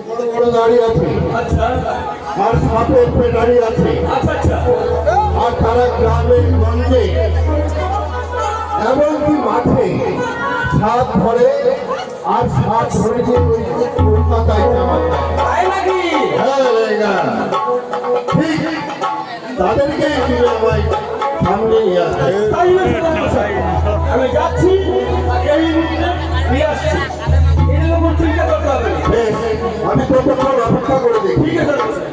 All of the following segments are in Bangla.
বড় বড় দাড়ি আছে। আচ্ছা আর সাপের পেটারি আছে। আচ্ছা আর তারা গ্রামে গঞ্জে এমনকি মাঠে সাপ ধরে, আর সাপ ধরে যে কলকাতায় যাওয়া তাই নাকি? হ্যাঁ, ঠিক তাদেরকে আমায় সামনে নিয়ে আসে। তাই না মশাই? আমি যাচ্ছি এই মুহূর্তে নিয়ে আসছি। এর উপর চিন্তা করতে হবে। বেশ, আমি ততক্ষণ অপেক্ষা করে দেখি। ঠিক আছে মশাই।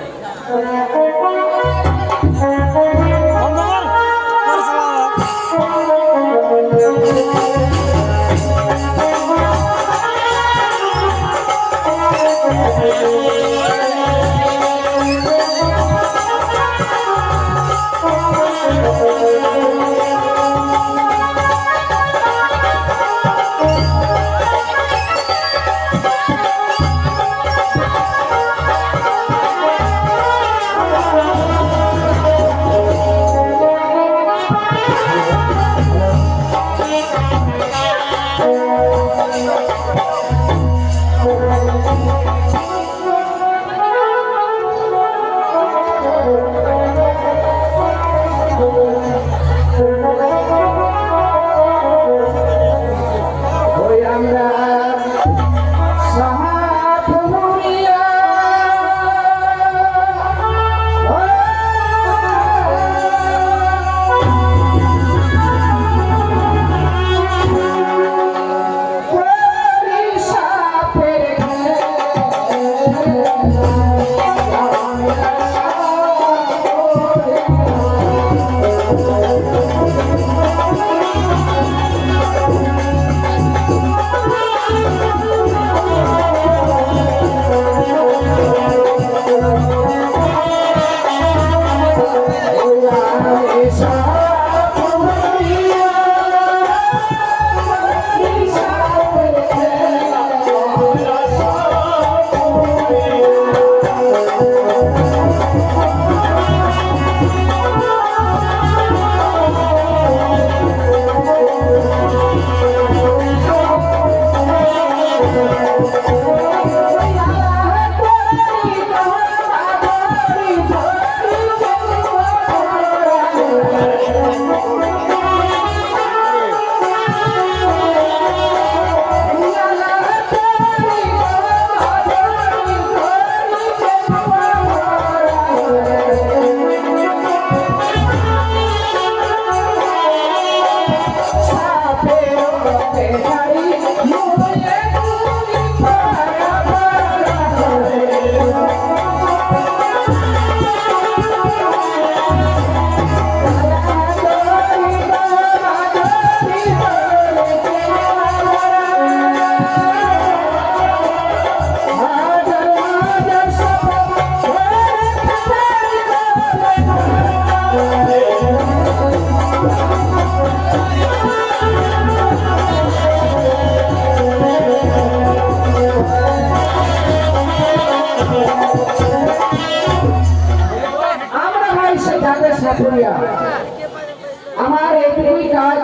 আমার এইটুকুই কাজ,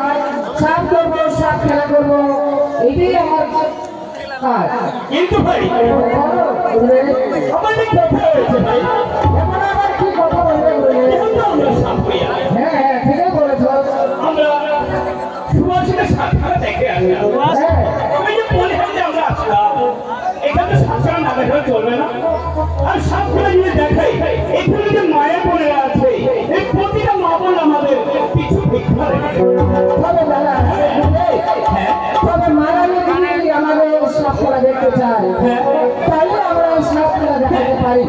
সাপ করবো, সাপ খেলা করবো, এটাই আমার কাজ। কিন্তু ভাই আমাদের কথা হয়েছে ভাই, এখন আবার কি কথা বলবে? কিন্তু আমরা সাপুরিয়া, হ্যাঁ হ্যাঁ ঠিকই বলেছো। আমরা সুভাষিকের সাপ খেলা দেখে আসলাম। হ্যাঁ আমি যে বললাম যে আমরা আসলাম, এখানে সাপ খেলা না দেখলে চলবে না। আর সাপ খেলা যদি দেখাই, এখানে যে মায়া বোনেরা আছে, এই প্রতিটা মা বোন আমাদের কিছু ভিক্ষা রেখে তবে দাদা, তবে মারা যদি আমাদের সাপ খেলা দেখতে চায়, তাহলে আমরা সাপ খেলা দেখাতে পারি।